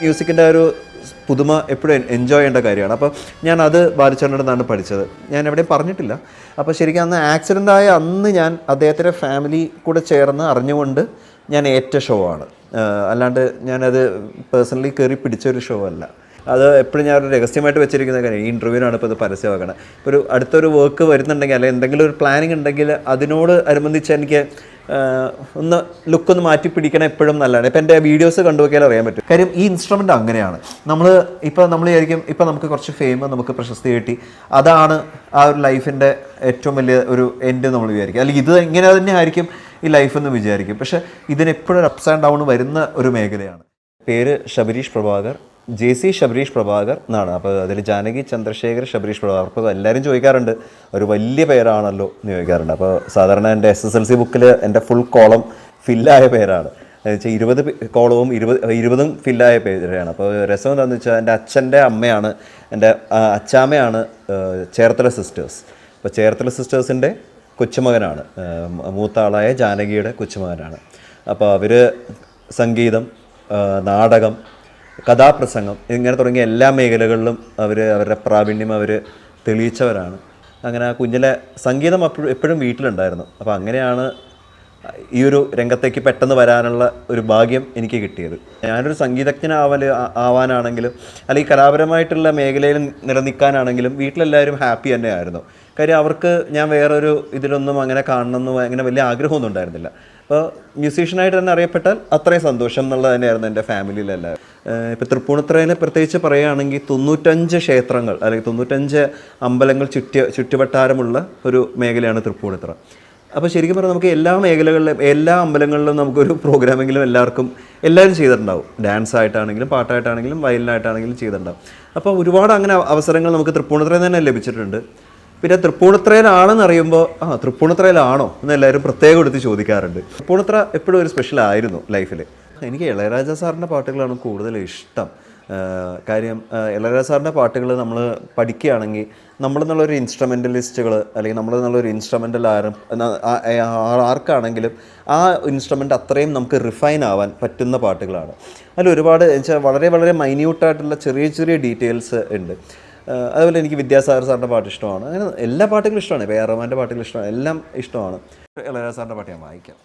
മ്യൂസിക്കിൻ്റെ ഒരു പുതുമ എപ്പോഴും എൻജോയ് ചെയ്യേണ്ട കാര്യമാണ്. അപ്പോൾ ഞാനത് ബാലുച്ചേട്ടൻ്റെ അടുത്താണ് പഠിച്ചത്. ഞാൻ എവിടെയും പറഞ്ഞിട്ടില്ല. അപ്പോൾ ശരിക്കും അന്ന് ആക്സിഡൻ്റ് ആയ അന്ന് ഞാൻ അദ്ദേഹത്തിൻ്റെ ഫാമിലി കൂടെ ചേർന്ന് അറിഞ്ഞുകൊണ്ട് ഞാൻ ഏറ്റ ഷോ ആണ്. അല്ലാണ്ട് ഞാനത് പേഴ്സണലി കയറി പിടിച്ചൊരു ഷോ അല്ല. അത് എപ്പോഴും ഞാനൊരു രഹസ്യമായിട്ട് വെച്ചിരിക്കുന്ന കാര്യം. ഈ ഇൻ്റർവ്യൂവിനാണ് ഇപ്പോൾ ഇത് പരസ്യമാക്കണം. ഇപ്പോൾ ഒരു അടുത്തൊരു വർക്ക് വരുന്നുണ്ടെങ്കിൽ അല്ലെങ്കിൽ എന്തെങ്കിലും ഒരു പ്ലാനിങ് ഉണ്ടെങ്കിൽ അതിനോട് അനുബന്ധിച്ച് എനിക്ക് ഒന്ന് ലുക്കൊന്ന് മാറ്റി പിടിക്കണം എപ്പോഴും നല്ലതാണ്. ഇപ്പം എൻ്റെ വീഡിയോസ് കണ്ടുനോക്കിയാൽ അറിയാൻ പറ്റും. കാര്യം ഈ ഇൻസ്ട്രുമെൻ്റ് അങ്ങനെയാണ്. നമ്മൾ വിചാരിക്കും ഇപ്പം നമുക്ക് കുറച്ച് ഫെയിം, നമുക്ക് പ്രശസ്തി കിട്ടി, അതാണ് ആ ഒരു ലൈഫിൻ്റെ ഏറ്റവും വലിയ ഒരു എൻഡ് നമ്മൾ വിചാരിക്കും. അല്ലെങ്കിൽ ഇത് ഇങ്ങനെ തന്നെ ആയിരിക്കും ഈ ലൈഫെന്ന് വിചാരിക്കും. പക്ഷേ ഇതിനെപ്പോഴും ഒരു അപ്സ് ആൻഡ് ഡൗൺ വരുന്ന ഒരു മേഖലയാണ്. പേര് ശബരീഷ് പ്രഭാകർ, JC ശബരീഷ് പ്രഭാകർ എന്നാണ്. അപ്പോൾ അതിൽ ജാനകി ചന്ദ്രശേഖർ ശബരീഷ് പ്രഭാകർ. അപ്പോൾ എല്ലാവരും ചോദിക്കാറുണ്ട് ഒരു വലിയ പേരാണല്ലോ എന്ന് ചോദിക്കാറുണ്ട്. അപ്പോൾ സാധാരണ എൻ്റെ SSLC ബുക്കിൽ എൻ്റെ ഫുൾ കോളം ഫില്ലായ പേരാണ്. എന്നുവെച്ചാൽ 20 കോളവും 20 ഫില്ലായ പേരാണ്. അപ്പോൾ രസം എന്താണെന്ന് വെച്ചാൽ എൻ്റെ അച്ഛൻ്റെ അമ്മയാണ്, എൻ്റെ അച്ചാമ്മയാണ് ചേർത്തല സിസ്റ്റേഴ്സ്. അപ്പോൾ ചേർത്തല സിസ്റ്റേഴ്സിൻ്റെ കൊച്ചുമകനാണ്, മൂത്ത ആളായ ജാനകിയുടെ കൊച്ചുമകനാണ്. അപ്പോൾ അവർ സംഗീതം, നാടകം, കഥാപ്രസംഗം ഇങ്ങനെ തുടങ്ങിയ എല്ലാ മേഖലകളിലും അവരുടെ പ്രാവീണ്യം തെളിയിച്ചവരാണ്. അങ്ങനെ ആ കുഞ്ഞിലെ സംഗീതം എപ്പോഴും വീട്ടിലുണ്ടായിരുന്നു. അപ്പോൾ അങ്ങനെയാണ് ഈ ഒരു രംഗത്തേക്ക് പെട്ടെന്ന് വരാനുള്ള ഒരു ഭാഗ്യം എനിക്ക് കിട്ടിയത്. ഞാനൊരു ആവാനാണെങ്കിലും അല്ലെങ്കിൽ കലാപരമായിട്ടുള്ള മേഖലയിൽ നിലനിൽക്കാനാണെങ്കിലും വീട്ടിലെല്ലാവരും ഹാപ്പി തന്നെയായിരുന്നു. കാര്യം അവർക്ക് ഞാൻ വേറൊരു ഇതിലൊന്നും അങ്ങനെ കാണണമെന്നും അങ്ങനെ വലിയ ആഗ്രഹമൊന്നും ഉണ്ടായിരുന്നില്ല. അപ്പോൾ മ്യൂസീഷ്യനായിട്ട് തന്നെ അറിയപ്പെട്ടാൽ അത്രയും സന്തോഷം എന്നുള്ളത് തന്നെയായിരുന്നു എൻ്റെ ഫാമിലിയിലെല്ലാവരും. ഇപ്പോൾ തൃപ്പൂണിത്തുറയിൽ പ്രത്യേകിച്ച് പറയുകയാണെങ്കിൽ 95 ക്ഷേത്രങ്ങൾ അല്ലെങ്കിൽ 95 അമ്പലങ്ങൾ ചുറ്റുവട്ടാരമുള്ള ഒരു മേഖലയാണ് തൃപ്പൂണിത്തുറ. അപ്പോൾ ശരിക്കും പറഞ്ഞാൽ നമുക്ക് എല്ലാ മേഖലകളിലും എല്ലാ അമ്പലങ്ങളിലും നമുക്കൊരു പ്രോഗ്രാമെങ്കിലും എല്ലാവരും ചെയ്തിട്ടുണ്ടാവും. ഡാൻസ് ആയിട്ടാണെങ്കിലും പാട്ടായിട്ടാണെങ്കിലും വയലിനായിട്ടാണെങ്കിലും ചെയ്തിട്ടുണ്ടാവും. അപ്പോൾ ഒരുപാട് അങ്ങനെ അവസരങ്ങൾ നമുക്ക് തൃപ്പൂണിത്തുറയിൽ തന്നെ ലഭിച്ചിട്ടുണ്ട്. പിന്നെ തൃപ്പൂണിത്തുറയിലാണെന്ന് അറിയുമ്പോൾ തൃപ്പൂണിത്തുറയിലാണോ എന്ന് എല്ലാവരും പ്രത്യേകം എടുത്ത് ചോദിക്കാറുണ്ട്. തൃപ്പൂണിത്തുറ എപ്പോഴും ഒരു സ്പെഷ്യലായിരുന്നു ലൈഫിൽ. എനിക്ക് ഇളയരാജ സാറിൻ്റെ പാട്ടുകളാണ് കൂടുതൽ ഇഷ്ടം. കാര്യം ഇളയരാജ സാറിൻ്റെ പാട്ടുകൾ നമ്മൾ പഠിക്കുകയാണെങ്കിൽ നമ്മളെന്നുള്ളൊരു ഇൻസ്ട്രുമെൻ്റലിസ്റ്റുകൾ അല്ലെങ്കിൽ നമ്മളെന്നുള്ളൊരു ഇൻസ്ട്രുമെൻ്റൽ ആർക്കാണെങ്കിലും ആ ഇൻസ്ട്രുമെൻ്റ് അത്രയും നമുക്ക് റിഫൈൻ ആവാൻ പറ്റുന്ന പാട്ടുകളാണ്. അതിൽ ഒരുപാട് വെച്ചാൽ വളരെ വളരെ മൈന്യൂട്ടായിട്ടുള്ള ചെറിയ ചെറിയ ഡീറ്റെയിൽസ് ഉണ്ട്. അതുപോലെ എനിക്ക് വിദ്യാസാഗർ സാറിൻ്റെ പാട്ട് ഇഷ്ടമാണ്. അങ്ങനെ എല്ലാ പാട്ടുകളും ഇഷ്ടമാണ്. ഇപ്പോൾ AR റഹ്മാൻ്റെ പാട്ടുകൾ ഇഷ്ടമാണ്, എല്ലാം ഇഷ്ടമാണ്. ഇളയരാജ സാറിൻ്റെ പാട്ട് ഞാൻ വായിക്കാം.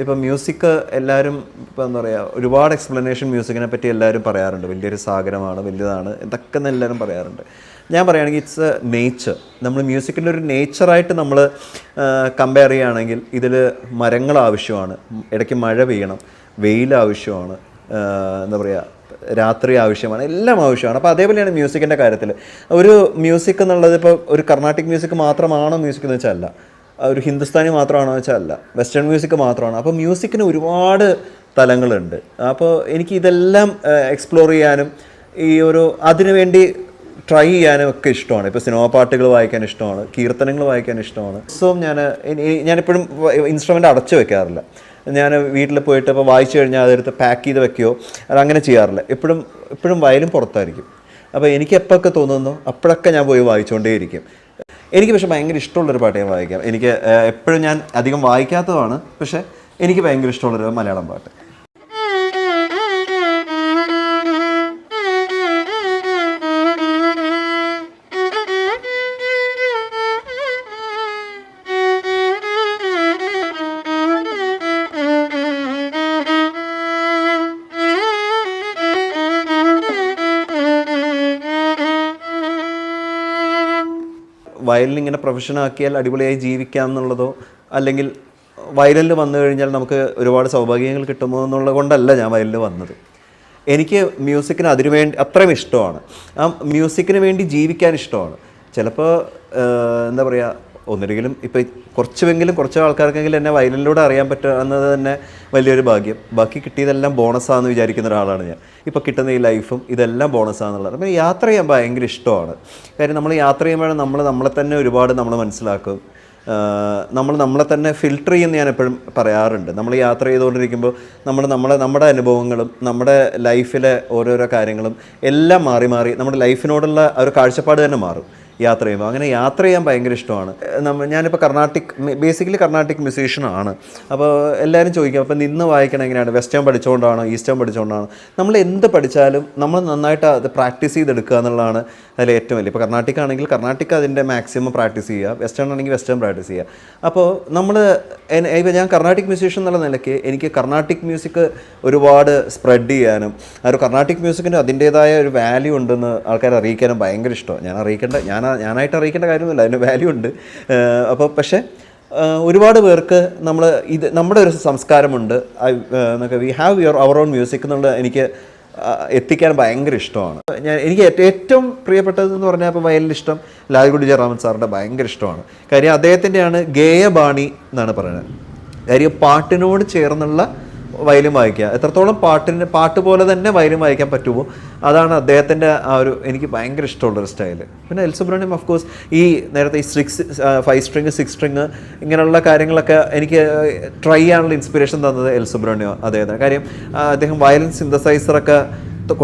ഇപ്പം മ്യൂസിക് എല്ലാവരും ഇപ്പോൾ എന്താ പറയുക ഒരുപാട് എക്സ്പ്ലനേഷൻ മ്യൂസിക്കിനെ പറ്റി എല്ലാവരും പറയാറുണ്ട്. വലിയൊരു സാഗരമാണ്, വലുതാണ്, ഇതൊക്കെ എല്ലാവരും പറയാറുണ്ട്. ഞാൻ പറയുകയാണെങ്കിൽ ഇറ്റ്സ് എ നേച്ചർ. നമ്മൾ മ്യൂസിക്കിൻ്റെ ഒരു നേച്ചറായിട്ട് നമ്മൾ കമ്പയർ ചെയ്യുകയാണെങ്കിൽ ഇതിൽ മരങ്ങൾ ആവശ്യമാണ്, ഇടയ്ക്ക് മഴ പെയ്യണം, വെയിൽ ആവശ്യമാണ്, എന്താ പറയുക രാത്രി ആവശ്യമാണ്, എല്ലാം ആവശ്യമാണ്. അപ്പോൾ അതേപോലെയാണ് മ്യൂസിക്കിൻ്റെ കാര്യത്തിൽ. ഒരു മ്യൂസിക് എന്നുള്ളത് ഇപ്പോൾ ഒരു കർണാട്ടിക് മ്യൂസിക് മാത്രമാണോ മ്യൂസിക് എന്ന് വെച്ചാൽ അല്ല, ഒരു ഹിന്ദുസ്ഥാനി മാത്രമാണോ വെച്ചാൽ അല്ല, വെസ്റ്റേൺ മ്യൂസിക് മാത്രമാണ്. അപ്പോൾ മ്യൂസിക്കിന് ഒരുപാട് തലങ്ങളുണ്ട്. അപ്പോൾ എനിക്ക് ഇതെല്ലാം എക്സ്പ്ലോർ ചെയ്യാനും അതിനുവേണ്ടി ട്രൈ ചെയ്യാനും ഒക്കെ ഇഷ്ടമാണ്. ഇപ്പോൾ സിനിമാ പാട്ടുകൾ വായിക്കാൻ ഇഷ്ടമാണ്, കീർത്തനങ്ങൾ വായിക്കാൻ ഇഷ്ടമാണ്. സോ ഞാനെപ്പോഴും ഇൻസ്ട്രുമെൻ്റ് അടച്ചു വെക്കാറില്ല. ഞാൻ വീട്ടിൽ പോയിട്ട് ഇപ്പോൾ വായിച്ചു കഴിഞ്ഞാൽ അതെടുത്ത് പാക്ക് ചെയ്ത് വെക്കുകയോ അതങ്ങനെ ചെയ്യാറില്ല. എപ്പോഴും വയലും പുറത്തായിരിക്കും. അപ്പോൾ എനിക്ക് എപ്പോഴൊക്കെ തോന്നുന്നു അപ്പോഴൊക്കെ ഞാൻ പോയി വായിച്ചുകൊണ്ടേയിരിക്കും. എനിക്ക് പക്ഷേ ഭയങ്കര ഇഷ്ടമുള്ളൊരു പാട്ട് ഞാൻ വായിക്കാം. എനിക്ക് എപ്പോഴും ഞാൻ അധികം വായിക്കാത്തതാണ്, പക്ഷേ എനിക്ക് ഭയങ്കര ഇഷ്ടമുള്ളൊരു മലയാളം പാട്ട്. വയലിൻ ഇങ്ങനെ പ്രൊഫഷനാക്കിയാൽ അടിപൊളിയായി ജീവിക്കാം എന്നുള്ളതോ അല്ലെങ്കിൽ വയലിനിൽ വന്നു കഴിഞ്ഞാൽ നമുക്ക് ഒരുപാട് സൗഭാഗ്യങ്ങൾ കിട്ടുമോ എന്നുള്ളത് കൊണ്ടല്ല ഞാൻ വയലിൽ വന്നത്. എനിക്ക് മ്യൂസിക്കിന് അതിനുവേണ്ടി അത്രയും ഇഷ്ടമാണ്. ആ മ്യൂസിക്കിന് വേണ്ടി ജീവിക്കാൻ ഇഷ്ടമാണ്. ചിലപ്പോൾ എന്താ പറയുക, ഒന്നിലെങ്കിലും ഇപ്പോൾ കുറച്ച് ആൾക്കാർക്കെങ്കിലും എന്നെ വയലിനിലൂടെ അറിയാൻ പറ്റുക എന്നത് തന്നെ വലിയൊരു ഭാഗ്യം. ബാക്കി കിട്ടിയതെല്ലാം ബോണസാണെന്ന് വിചാരിക്കുന്ന ഒരാളാണ് ഞാൻ. ഇപ്പോൾ കിട്ടുന്ന ഈ ലൈഫും ഇതെല്ലാം ബോണസാണെന്നുള്ളത്. അപ്പോൾ യാത്ര ചെയ്യാൻ ഭയങ്കര ഇഷ്ടമാണ്. കാര്യം നമ്മൾ യാത്ര ചെയ്യുമ്പോഴാണ് നമ്മളെ തന്നെ ഒരുപാട് നമ്മൾ മനസ്സിലാക്കും. നമ്മളെ തന്നെ ഫിൽട്ടർ ചെയ്യുമെന്ന് ഞാൻ എപ്പോഴും പറയാറുണ്ട്. നമ്മൾ യാത്ര ചെയ്തുകൊണ്ടിരിക്കുമ്പോൾ നമ്മുടെ അനുഭവങ്ങളും നമ്മുടെ ലൈഫിലെ ഓരോരോ കാര്യങ്ങളും എല്ലാം മാറി നമ്മുടെ ലൈഫിനോടുള്ള ഒരു കാഴ്ചപ്പാട് തന്നെ മാറും യാത്ര ചെയ്യുമ്പോൾ. അങ്ങനെ യാത്ര ചെയ്യാൻ ഭയങ്കര ഇഷ്ടമാണ്. ഞാനിപ്പോൾ ബേസിക്കലി കർണാട്ടിക് മ്യൂസീഷ്യനാണ്. അപ്പോൾ എല്ലാവരും ചോദിക്കും, അപ്പോൾ നിന്ന് വായിക്കണം എങ്ങനെയാണ്, വെസ്റ്റേൺ പഠിച്ചുകൊണ്ടാണോ ഈസ്റ്റേൺ പഠിച്ചുകൊണ്ടാണോ? നമ്മൾ എന്ത് പഠിച്ചാലും നമ്മൾ നന്നായിട്ട് അത് പ്രാക്ടീസ് ചെയ്തെടുക്കുക എന്നുള്ളതാണ് അതിൽ ഏറ്റവും വലിയ. ഇപ്പോൾ കർണാട്ടിക് ആണെങ്കിൽ കർണാട്ടിക് അതിൻ്റെ മാക്സിമം പ്രാക്ടീസ് ചെയ്യുക, വെസ്റ്റേൺ ആണെങ്കിൽ വെസ്റ്റേൺ പ്രാക്ടീസ് ചെയ്യുക. അപ്പോൾ ഇപ്പോൾ ഞാൻ കർണാട്ടിക് മ്യൂസീഷ്യൻ എന്നുള്ള നിലയ്ക്ക് എനിക്ക് കർണാട്ടിക് മ്യൂസിക് ഒരുപാട് സ്പ്രെഡ് ചെയ്യാനും ആ ഒരു കർണാട്ടിക് മ്യൂസിക്കിന് അതിൻ്റേതായ ഒരു വാല്യൂ ഉണ്ടെന്ന് ആൾക്കാരെ അറിയിക്കാനും ഭയങ്കര ഇഷ്ടമാണ്. ഞാനായിട്ട് അറിയിക്കേണ്ട കാര്യമൊന്നുമില്ല, അതിന് വാല്യൂ ഉണ്ട്. അപ്പോൾ പക്ഷേ ഒരുപാട് പേർക്ക് നമ്മുടെ ഒരു സംസ്കാരമുണ്ട്, we have our own music എന്നുള്ളത് എനിക്ക് എത്തിക്കാൻ ഭയങ്കര ഇഷ്ടമാണ്. എനിക്ക് ഏറ്റവും പ്രിയപ്പെട്ടതെന്ന് പറഞ്ഞാൽ ഇപ്പോൾ വയലിൽ ഇഷ്ടം ലാൽഗുഡി ജയറാമൻ സാറിൻ്റെ ഭയങ്കര ഇഷ്ടമാണ്. കാര്യം അദ്ദേഹത്തിൻ്റെയാണ് ഗേയബാണി എന്നാണ് പറയുന്നത്. കാര്യം പാട്ടിനോട് ചേർന്നുള്ള വയലിൻ വായിക്കുക, എത്രത്തോളം പാട്ട് പോലെ തന്നെ വയലിൻ വായിക്കാൻ പറ്റുമോ അതാണ് അദ്ദേഹത്തിൻ്റെ ആ ഒരു എനിക്ക് ഭയങ്കര ഇഷ്ടമുള്ളൊരു സ്റ്റൈല്. പിന്നെ എൽ സുബ്രഹ്മണ്യം ഓഫ് കോഴ്സ് ഈ നേരത്തെ ഈ 5 സ്ട്രിങ് 6 സ്ട്രിങ് ഇങ്ങനെയുള്ള കാര്യങ്ങളൊക്കെ എനിക്ക് ട്രൈ ചെയ്യാനുള്ള ഇൻസ്പിറേഷൻ തന്നത് എൽ സുബ്രഹ്മണ്യം അദ്ദേഹത്തിന്. കാര്യം അദ്ദേഹം വയലിൻ സിന്തസൈസറൊക്കെ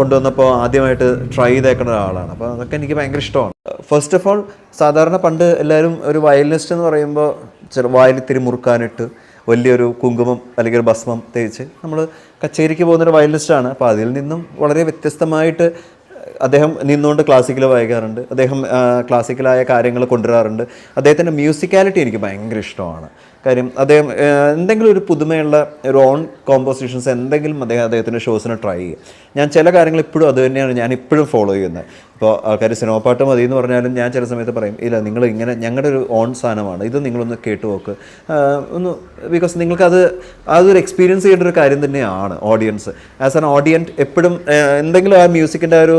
കൊണ്ടുവന്നപ്പോൾ ആദ്യമായിട്ട് ട്രൈ ചെയ്തേക്കുന്ന ഒരാളാണ്. അപ്പോൾ അതൊക്കെ എനിക്ക് ഭയങ്കര ഇഷ്ടമാണ്. ഫസ്റ്റ് ഓഫ് ഓൾ സാധാരണ പണ്ട് എല്ലാവരും ഒരു വയലിനിസ്റ്റ് എന്ന് പറയുമ്പോൾ വായിൽ ഇത്തിരി മുറുക്കാനിട്ട് വലിയൊരു കുങ്കുമം അല്ലെങ്കിൽ ഒരു ഭസ്മം തേച്ച് നമ്മൾ കച്ചേരിക്ക് പോകുന്നൊരു വയലിനിസ്റ്റാണ്. അപ്പോൾ അതിൽ നിന്നും വളരെ വ്യത്യസ്തമായിട്ട് അദ്ദേഹം നിന്നുകൊണ്ട് ക്ലാസിക്കൽ വായിക്കാറുണ്ട്. അദ്ദേഹം ക്ലാസിക്കലായ കാര്യങ്ങൾ കൊണ്ടുവരാറുണ്ട്. അദ്ദേഹത്തിൻ്റെ മ്യൂസിക്കാലിറ്റി എനിക്ക് ഭയങ്കര ഇഷ്ടമാണ്. കാര്യം അദ്ദേഹം എന്തെങ്കിലും ഒരു പുതുമയുള്ള ഒരു ഓൺ കോമ്പോസിഷൻസ് എന്തെങ്കിലും അദ്ദേഹത്തിൻ്റെ ഷോസിന് ട്രൈ ചെയ്യും. ഞാൻ ചില കാര്യങ്ങൾ ഇപ്പോഴും അത് തന്നെയാണ് ഞാൻ ഇപ്പോഴും ഫോളോ ചെയ്യുന്നത്. ഇപ്പോൾ ആൾക്കാർ സിനിമ പാട്ട് മതി എന്ന് പറഞ്ഞാലും ഞാൻ ചില സമയത്ത് പറയും, ഇല്ല നിങ്ങൾ ഇങ്ങനെ ഞങ്ങളുടെ ഒരു ഓൺ സാധനമാണ്, ഇത് നിങ്ങളൊന്ന് കേട്ട് നോക്ക് ബിക്കോസ് നിങ്ങൾക്കത് അതൊരു എക്സ്പീരിയൻസ് ചെയ്യേണ്ട ഒരു കാര്യം തന്നെയാണ്. ഓഡിയൻസ് ആസ് ആൻ ഓഡിയൻസ് എപ്പോഴും എന്തെങ്കിലും ആ മ്യൂസിക്കിൻ്റെ ഒരു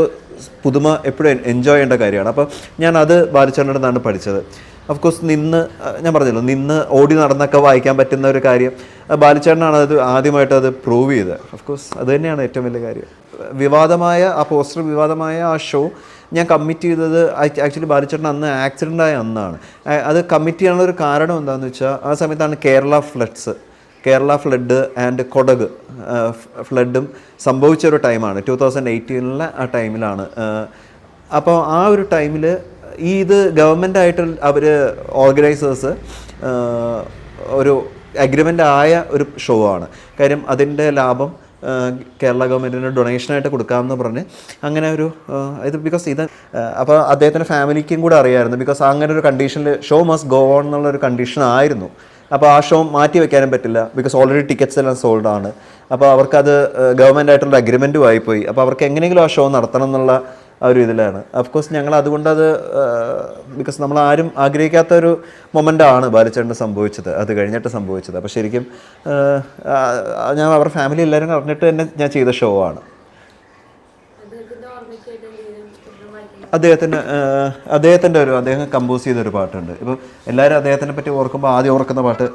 പുതുമ എപ്പോഴും എൻജോയ് ചെയ്യേണ്ട കാര്യമാണ്. അപ്പോൾ ഞാനത് ബാലചന്ദ്രൻ്റെ നിന്നാണ് പഠിച്ചത്. ഓഫ് കോഴ്സ് ഞാൻ പറഞ്ഞല്ലോ, ഓടി നടന്നൊക്കെ വായിക്കാൻ പറ്റുന്ന ഒരു കാര്യം ബാലചേട്ടനാണ് അത് ആദ്യമായിട്ട് അത് പ്രൂവ് ചെയ്തത്. ഓഫ് കോഴ്സ് അത് തന്നെയാണ് ഏറ്റവും വലിയ കാര്യം. വിവാദമായ ആ ഷോ ഞാൻ കമ്മിറ്റ് ചെയ്തത് ആക്ച്വലി ബാലചേട്ടൻ അന്ന് ആക്സിഡൻ്റായ അന്നാണ്. അത് കമ്മിറ്റ് ചെയ്യാനുള്ള ഒരു കാരണം എന്താണെന്ന് വെച്ചാൽ ആ സമയത്താണ് കേരള ഫ്ലഡ് ആൻഡ് കൊടക് ഫ്ലഡും സംഭവിച്ച ഒരു ടൈമാണ്. 2018 ആ ടൈമിലാണ്. അപ്പോൾ ആ ഒരു ടൈമിൽ ഇത് ഗവൺമെൻറ്റായിട്ട് അവർ ഓർഗനൈസേഴ്സ് ഒരു അഗ്രിമെൻ്റ് ആയ ഒരു ഷോ ആണ്. കാര്യം അതിൻ്റെ ലാഭം കേരള ഗവൺമെൻറ്റിന് ഡൊണേഷനായിട്ട് കൊടുക്കാമെന്ന് പറഞ്ഞ് അങ്ങനെ ഒരു ഇത് അപ്പോൾ അദ്ദേഹത്തിൻ്റെ ഫാമിലിക്കും കൂടെ അറിയാമായിരുന്നു. ബിക്കോസ് അങ്ങനെ ഒരു കണ്ടീഷനിൽ ഷോ മസ്റ്റ് ഗോ ഓൺ എന്നുള്ളൊരു കണ്ടീഷൻ ആയിരുന്നു. അപ്പോൾ ആ ഷോ മാറ്റി വെക്കാനും പറ്റില്ല, ബിക്കോസ് ഓൾറെഡി ടിക്കറ്റ്സ് എല്ലാം സോൾഡ് ആണ്. അപ്പോൾ അവർക്കത് ഗവൺമെൻറ്റായിട്ടുള്ള അഗ്രിമെൻറ്റും ആയിപ്പോയി. അപ്പോൾ അവർക്ക് എങ്ങനെയെങ്കിലും ആ ഷോ നടത്തണം എന്നുള്ള ആ ഒരു ഇതിലാണ്. ഓഫ്കോഴ്സ് ഞങ്ങൾ അതുകൊണ്ടത് ബിക്കോസ് നമ്മൾ ആരും ആഗ്രഹിക്കാത്തൊരു മൊമെൻ്റാണ് ബാലചേട്ടന് സംഭവിച്ചത്, അത് കഴിഞ്ഞിട്ട് സംഭവിച്ചത്. അപ്പോൾ ശരിക്കും ഞാൻ അവരുടെ ഫാമിലി എല്ലാവരും അറിഞ്ഞിട്ട് തന്നെ ഞാൻ ചെയ്ത ഷോ ആണ്. അദ്ദേഹം കമ്പോസ് ചെയ്തൊരു പാട്ടുണ്ട്. ഇപ്പം എല്ലാവരും അദ്ദേഹത്തിനെ പറ്റി ഓർക്കുമ്പോൾ ആദ്യം ഓർക്കുന്ന പാട്ട്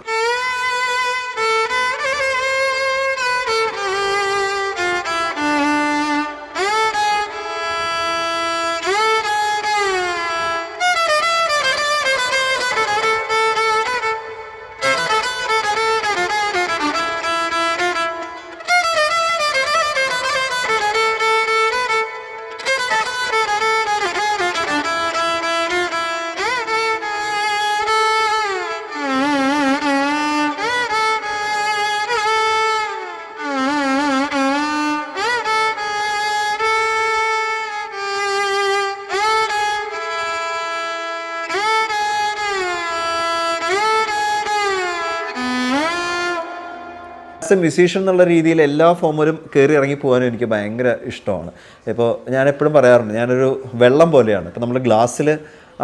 ആസ് എ മ്യൂസീഷ്യൻ എന്നുള്ള രീതിയിൽ എല്ലാ ഫോമിലും കയറി ഇറങ്ങി പോകാനും എനിക്ക് ഭയങ്കര ഇഷ്ടമാണ്. ഇപ്പോൾ ഞാൻ എപ്പോഴും പറയാറുണ്ട്, ഞാനൊരു വെള്ളം പോലെയാണ്. ഇപ്പോൾ നമ്മൾ ഗ്ലാസ്സിൽ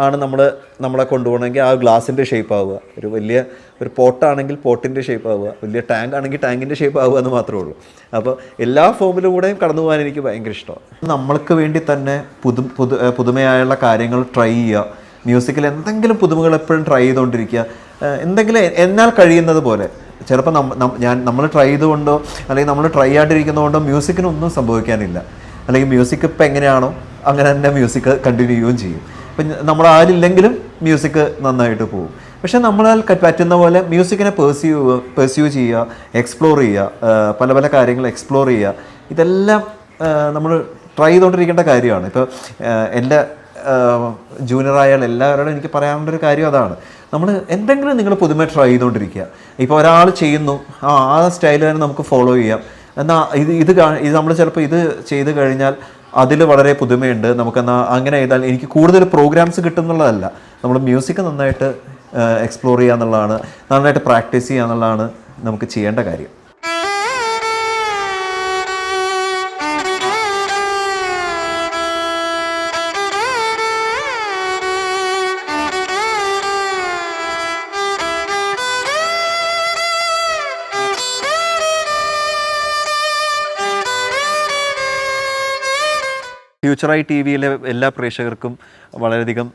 ആണ് നമ്മളെ കൊണ്ടുപോകണമെങ്കിൽ ആ ഗ്ലാസിൻ്റെ ഷേപ്പ് ആവുക, ഒരു പോട്ടാണെങ്കിൽ പോട്ടിൻ്റെ ഷേപ്പ് ആവുക, വലിയ ടാങ്ക് ആണെങ്കിൽ ടാങ്കിൻ്റെ ഷേപ്പ് ആവുക എന്ന് മാത്രമേ ഉള്ളൂ. അപ്പോൾ എല്ലാ ഫോമിലൂടെയും കടന്നു പോകാൻ എനിക്ക് ഭയങ്കര ഇഷ്ടമാണ്. നമ്മൾക്ക് വേണ്ടി തന്നെ പുതുമയായുള്ള കാര്യങ്ങൾ ട്രൈ ചെയ്യുക, മ്യൂസിക്കിൽ എന്തെങ്കിലും പുതുമകൾ എപ്പോഴും ട്രൈ ചെയ്തുകൊണ്ടിരിക്കുക, എന്തെങ്കിലും എന്നാൽ കഴിയുന്നത് പോലെ. ചിലപ്പോൾ നമ്മൾ ട്രൈ ചെയ്തുകൊണ്ടോ അല്ലെങ്കിൽ നമ്മൾ ട്രൈ ആയിട്ടിരിക്കുന്നതുകൊണ്ടോ മ്യൂസിക്കിനൊന്നും സംഭവിക്കാനില്ല. അല്ലെങ്കിൽ മ്യൂസിക് ഇപ്പം എങ്ങനെയാണോ അങ്ങനെ തന്നെ മ്യൂസിക് കണ്ടിന്യൂ ചെയ്യുകയും ചെയ്യും. ഇപ്പം നമ്മൾ ആരില്ലെങ്കിലും മ്യൂസിക് നന്നായിട്ട് പോകും. പക്ഷെ നമ്മളാൽ പറ്റുന്ന പോലെ മ്യൂസിക്കിനെ പെർസ്യൂ ചെയ്യുക, എക്സ്പ്ലോർ ചെയ്യുക, പല പല കാര്യങ്ങൾ എക്സ്പ്ലോർ ചെയ്യുക, ഇതെല്ലാം നമ്മൾ ട്രൈ ചെയ്തുകൊണ്ടിരിക്കേണ്ട കാര്യമാണ്. ഇപ്പോൾ എൻ്റെ ജൂനിയറായാൽ എല്ലാവരോടും എനിക്ക് പറയാനുള്ളൊരു കാര്യം അതാണ്. നമ്മൾ എന്തെങ്കിലും നിങ്ങൾ പുതുമ ട്രൈ ചെയ്തുകൊണ്ടിരിക്കുക. ഇപ്പോൾ ഒരാൾ ചെയ്യുന്നു, ആ സ്റ്റൈൽ തന്നെ നമുക്ക് ഫോളോ ചെയ്യാം. എന്നാൽ ഇത് നമ്മൾ ചിലപ്പോൾ ഇത് ചെയ്ത് കഴിഞ്ഞാൽ അതിൽ വളരെ പുതുമയുണ്ട്, നമുക്കെന്നാൽ അങ്ങനെ ചെയ്താൽ എനിക്ക് കൂടുതൽ പ്രോഗ്രാംസ് കിട്ടും എന്നുള്ളതല്ല. നമ്മൾ മ്യൂസിക് നന്നായിട്ട് എക്സ്പ്ലോർ ചെയ്യുക എന്നുള്ളതാണ്, നന്നായിട്ട് പ്രാക്ടീസ് ചെയ്യുക എന്നുള്ളതാണ് നമുക്ക് ചെയ്യേണ്ട കാര്യം. ഫ്യൂച്ചറായി ടി വിയിലെ എല്ലാ പ്രേക്ഷകർക്കും വളരെയധികം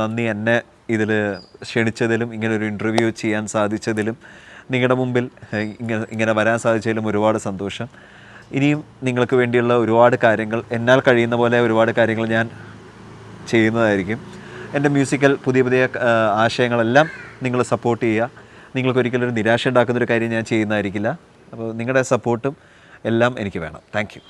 നന്ദി. എന്നെ ഇതിൽ ക്ഷണിച്ചതിലും ഇങ്ങനൊരു ഇൻ്റർവ്യൂ ചെയ്യാൻ സാധിച്ചതിലും നിങ്ങളുടെ മുമ്പിൽ ഇങ്ങനെ വരാൻ സാധിച്ചതിലും ഒരുപാട് സന്തോഷം. ഇനിയും നിങ്ങൾക്ക് വേണ്ടിയുള്ള ഒരുപാട് കാര്യങ്ങൾ, എന്നാൽ കഴിയുന്ന പോലെ ഒരുപാട് കാര്യങ്ങൾ ഞാൻ ചെയ്യുന്നതായിരിക്കും. എൻ്റെ മ്യൂസിക്കൽ പുതിയ ആശയങ്ങളെല്ലാം നിങ്ങൾ സപ്പോർട്ട് ചെയ്യുക. നിങ്ങൾക്കൊരിക്കലും ഒരു നിരാശ ഉണ്ടാക്കുന്നൊരു കാര്യം ഞാൻ ചെയ്യുന്നതായിരിക്കില്ല. അപ്പോൾ നിങ്ങളുടെ സപ്പോർട്ടും എല്ലാം എനിക്ക് വേണം. Thank you.